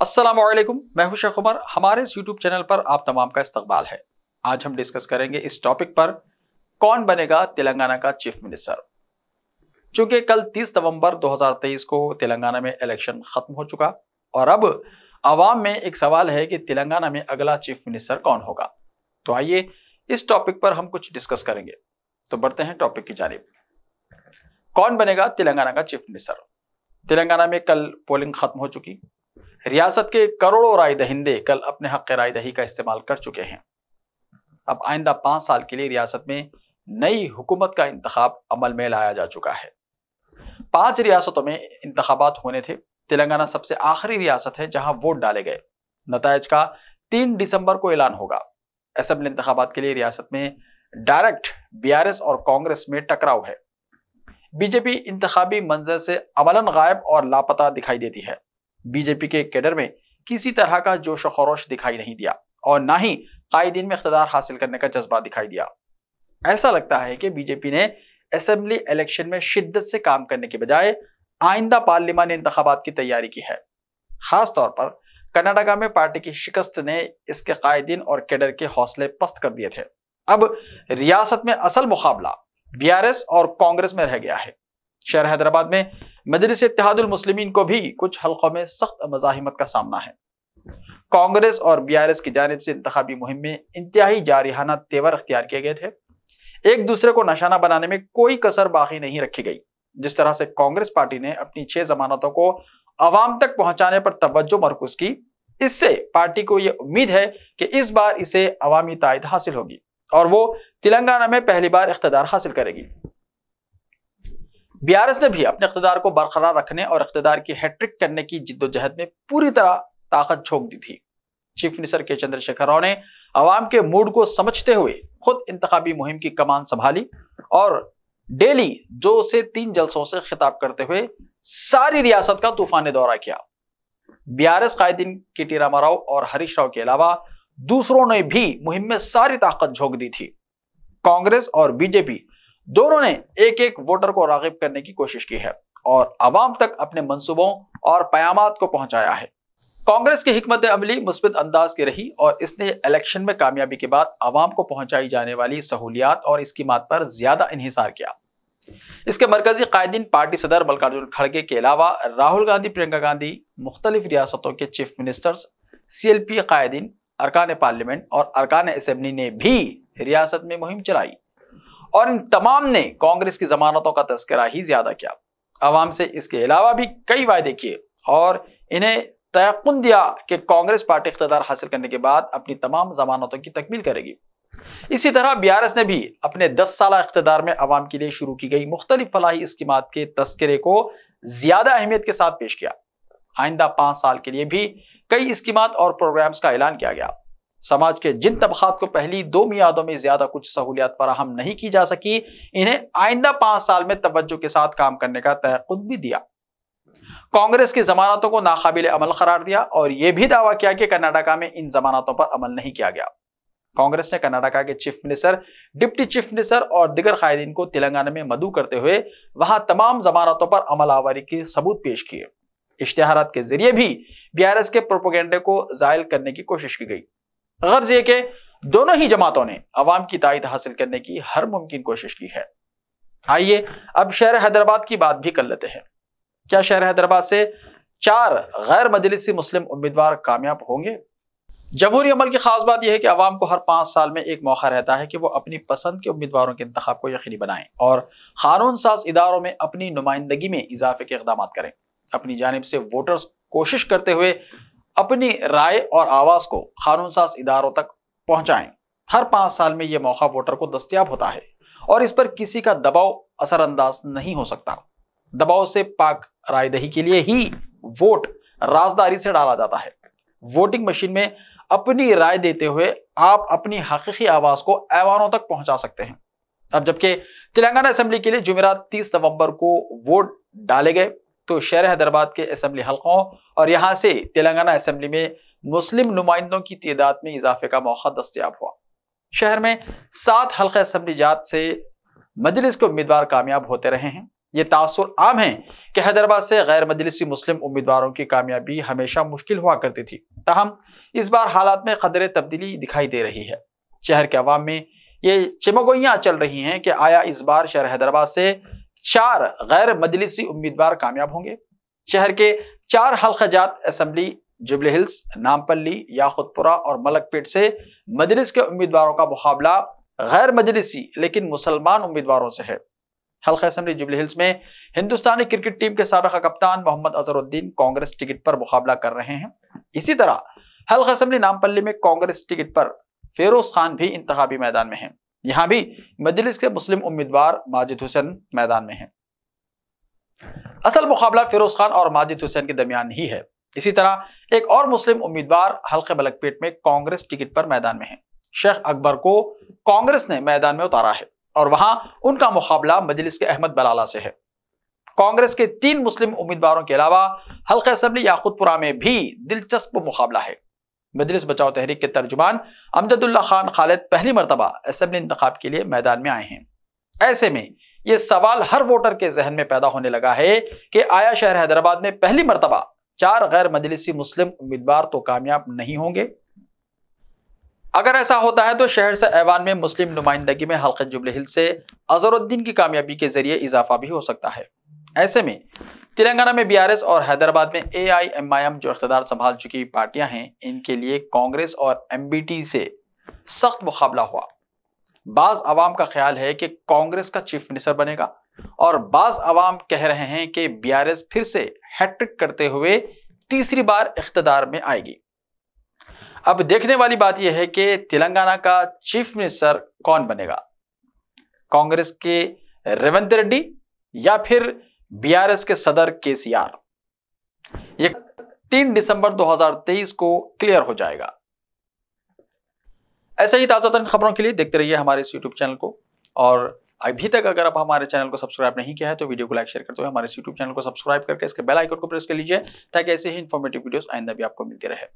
अस्सलामुअलैकुम, मैं हूं शेख उमर। हमारे इस यूट्यूब चैनल पर आप तमाम का इस्तकबाल है। आज हम डिस्कस करेंगे इस टॉपिक पर, कौन बनेगा तेलंगाना का चीफ मिनिस्टर। चूंकि कल 30 नवंबर 2023 को तेलंगाना में इलेक्शन खत्म हो चुका और अब आवाम में एक सवाल है कि तेलंगाना में अगला चीफ मिनिस्टर कौन होगा। तो आइए इस टॉपिक पर हम कुछ डिस्कस करेंगे। तो बढ़ते हैं टॉपिक की जानिब। कौन बनेगा तेलंगाना का चीफ मिनिस्टर। तेलंगाना में कल पोलिंग खत्म हो चुकी। रियासत के करोड़ों राय दहिंदे कल अपने हक राय दही का इस्तेमाल कर चुके हैं। अब आइंदा 5 साल के लिए रियासत में नई हुकूमत का इंतखाब अमल में लाया जा चुका है। 5 रियासतों में इंतखाबात होने थे। तेलंगाना सबसे आखिरी रियासत है जहां वोट डाले गए। नतायज का 3 दिसंबर को ऐलान होगा। असेंबली इंतखाबात के लिए रियासत में डायरेक्ट बीआरएस और कांग्रेस में टकराव है। बीजेपी इंतखाबी मंजर से अमलन गायब और लापता दिखाई देती है। बीजेपी के कैडर में किसी तरह का जोश व खरोश दिखाई नहीं दिया और ना ही कायदीन में इख्तिदार हासिल करने का जज्बा दिखाई दिया। ऐसा लगता है कि बीजेपी ने असेंबली इलेक्शन में शिद्दत से काम करने के बजाय आइंदा पार्लिमानी इंतखाबात की तैयारी की है। खास तौर पर कर्नाटका में पार्टी की शिकस्त ने इसके कायदीन और कैडर के हौसले पस्त कर दिए थे। अब रियासत में असल मुकाबला बीआरएस और कांग्रेस में रह गया है। शहर हैदराबाद में मजलिस इत्तेहादुल मुस्लिमीन को भी कुछ हलकों में सख्त मज़ाहिमत का सामना है। कांग्रेस और बीआरएस की जानिब से इंतखाबी मुहिम में इंतहाई जारिहाना तेवर अख्तियार किए गए थे। एक दूसरे को निशाना बनाने में कोई कसर बाकी नहीं रखी गई। जिस तरह से कांग्रेस पार्टी ने अपनी 6 जमानतों को अवाम तक पहुंचाने पर तवज्जो मरकूज की, इससे पार्टी को यह उम्मीद है कि इस बार इसे अवामी तायद हासिल होगी और वो तेलंगाना में पहली बार इख्तिदार हासिल करेगी। बीआरएस ने भी अपने इख्तिदार को बरकरार रखने और इख्तिदार की हैट्रिक करने की जिद्दोजहद में पूरी तरह ताकत झोंक दी थी। चीफ मिनिस्टर के चंद्रशेखर राव ने अवाम के मूड को समझते हुए खुद इंतखाबी मुहिम की कमान संभाली और डेली 2 से 3 जलसों से खिताब करते हुए सारी रियासत का तूफानी दौरा किया। बीआरएस कायदीन केटी रामाराव और हरीश राव के अलावा दूसरों ने भी मुहिम में सारी ताकत झोंक दी थी। कांग्रेस और बीजेपी दोनों ने एक एक वोटर को रागिब करने की कोशिश की है और अवाम तक अपने मंसूबों और पयामात को पहुंचाया है। कांग्रेस की हिकमत अमली मुस्बित अंदाज की रही और इसने इलेक्शन में कामयाबी के बाद अवाम को पहुंचाई जाने वाली सहूलियात और स्कीमात पर ज्यादा इन्हिसार किया। इसके मरकजी कायदीन पार्टी सदर मल्लिकार्जुन खड़गे के अलावा राहुल गांधी, प्रियंका गांधी, मुख्तलिफ रियासतों के चीफ मिनिस्टर्स, CLP कायदीन, अरकान पार्लियामेंट और अरकान असेंबली ने भी रियासत में मुहिम चलाई और इन तमाम ने कांग्रेस की जमानतों का तस्करा ही ज्यादा किया। अवाम से इसके अलावा भी कई वायदे किए और इन्हें तयक़ुन दिया कि कांग्रेस पार्टी इख्तिदार हासिल करने के बाद अपनी तमाम जमानतों की तकमील करेगी। इसी तरह बीआरएस ने भी अपने 10 साल इख्तिदार में अवाम के लिए शुरू की गई मुख्तलिफ फलाही स्कीमात के तस्करे को ज्यादा अहमियत के साथ पेश किया। आइंदा 5 साल के लिए भी कई स्कीमात और प्रोग्राम्स का ऐलान किया गया। समाज के जिन तबकात को पहली 2 मियादों में ज्यादा कुछ सहूलियत फराहम नहीं की जा सकी, इन्हें आइंदा 5 साल में तवज्जो के साथ काम करने का तयक़ुद भी दिया। कांग्रेस की जमानतों को नाकाबिल अमल करार दिया और यह भी दावा किया कि कर्नाटका में इन जमानतों पर अमल नहीं किया गया। कांग्रेस ने कर्नाटका के chief minister, deputy chief minister और दिगर कायदीन को तेलंगाना में मदऊ करते हुए वहां तमाम जमानतों पर अमल आवरी के सबूत पेश किए। इश्तिहारात के जरिए भी बीआरएस के प्रोपेगेंडे को जायल करने की कोशिश की गई। गर्ज ये कि दोनों ही जमातों ने अवाम की तायद हासिल करने की हर मुमकिन कोशिश की है। आइए अब शहर हैदराबाद की बात भी कर लेते हैं। क्या शहर हैदराबाद से 4 गैर मजलिसी मुस्लिम उम्मीदवार कामयाब होंगे? जमहूरी अमल की खास बात यह है कि अवाम को हर 5 साल में एक मौका रहता है कि वो अपनी पसंद के उम्मीदवारों के इंतखाब को यकीनी बनाएं और कानून साज इदारों में अपनी नुमाइंदगी में इजाफे के इक़दाम करें। अपनी जानिब से वोटर्स कोशिश करते हुए अपनी राय और आवाज को कानून साज इदारों तक पहुंचाएं। हर 5 साल में यह मौका वोटर को दस्तयाब होता है और इस पर किसी का दबाव असरअंदाज नहीं हो सकता। दबाव से पाक राय दही के लिए ही वोट राजदारी से डाला जाता है। वोटिंग मशीन में अपनी राय देते हुए आप अपनी हकीकी आवाज को ऐवानों तक पहुंचा सकते हैं। अब जबकि तेलंगाना असेंबली के लिए जुमेरात 30 नवंबर को वोट डाले गए, तो शहर हैदराबाद के असेंबली हलकों और यहां से तेलंगाना असेंबली में मुस्लिम नुमाइंदों की तादाद में इजाफे का मौका दस्तयाब हुआ। शहर में 7 हल्के असेंबली जात से मजलिस के उम्मीदवार कामयाब होते रहे हैं। ये तासुर आम है कि हैदराबाद से गैर मजलिसी मुस्लिम उम्मीदवारों की कामयाबी हमेशा मुश्किल हुआ करती थी। ताहम इस बार हालात में कदरे तब्दीली दिखाई दे रही है। शहर के अवाम में ये चिमगोइयां चल रही हैं कि आया इस बार शहर हैदराबाद से 4 गैर मजलिसी उम्मीदवार कामयाब होंगे। शहर के 4 हल्काजात असेंबली जुबली हिल्स, नामपल्ली, याकुतपुरा और मलकपेट से मजलिस के उम्मीदवारों का मुकाबला गैर मजलिसी लेकिन मुसलमान उम्मीदवारों से है। हल्का असेंबली जुबली हिल्स में हिंदुस्तानी क्रिकेट टीम के साबिका कप्तान मोहम्मद अजहरुद्दीन कांग्रेस टिकट पर मुकाबला कर रहे हैं। इसी तरह हल्का असेंबली नामपल्ली में कांग्रेस टिकट पर फिरोज खान भी इंतखाबी मैदान में हैं। यहां भी मजलिस के मुस्लिम उम्मीदवार माजिद हुसैन मैदान में हैं। असल मुकाबला फिरोज खान और माजिद हुसैन के दरमियान ही है। इसी तरह एक और मुस्लिम उम्मीदवार हल्के मलकपेट में कांग्रेस टिकट पर मैदान में है। शेख अकबर को कांग्रेस ने मैदान में उतारा है और वहां उनका मुकाबला मजलिस के अहमद बलाला से है। कांग्रेस के 3 मुस्लिम उम्मीदवारों के अलावा हल्का असेंबली याकुतपुरा में भी दिलचस्प मुकाबला है। मजलिस बचाओ तहरीक के तर्जुमान अमजदुल्ला खान खालिद पहली मरतबा असेंबली इंतखाब के लिए मैदान में आए हैं। ऐसे में यह सवाल हर वोटर के जहन में पैदा होने लगा है कि आया शहर हैदराबाद में पहली मरतबा 4 गैर मजलिसी मुस्लिम उम्मीदवार तो कामयाब नहीं होंगे। अगर ऐसा होता है तो शहर से ऐवान में मुस्लिम नुमाइंदगी में हल्का जुबली हिल्स से अजहरुद्दीन की कामयाबी के जरिए इजाफा भी हो सकता है। ऐसे में तेलंगाना में बीआरएस और हैदराबाद में एआईएमआईएम जो इख्तियार संभाल चुकी पार्टियां हैं, इनके लिए कांग्रेस और एमबीटी से सख्त मुकाबला हुआ। बाज अवाम का ख्याल है कि कांग्रेस का चीफ मिनिस्टर बनेगा और बाज अवाम कह रहे हैं कि बीआरएस फिर से हैट्रिक करते हुए तीसरी बार इख्तियार में आएगी। अब देखने वाली बात यह है कि तेलंगाना का चीफ मिनिस्टर कौन बनेगा, कांग्रेस के रेवंत रेड्डी या फिर बीआरएस के सदर केसीआर। ये 3 दिसंबर 2023 को क्लियर हो जाएगा। ऐसे ही ताज़ा खबरों के लिए देखते रहिए हमारे इस यूट्यूब चैनल को। और अभी तक अगर आप हमारे चैनल को सब्सक्राइब नहीं किया है तो वीडियो को लाइक शेयर करते हुए हमारे यूट्यूब चैनल को सब्सक्राइब करके इसके बेल आइकन को प्रेस कर लीजिए ताकि ऐसे ही इंफॉर्मेटिव वीडियोस आइंदा भी आपको मिलती रहे।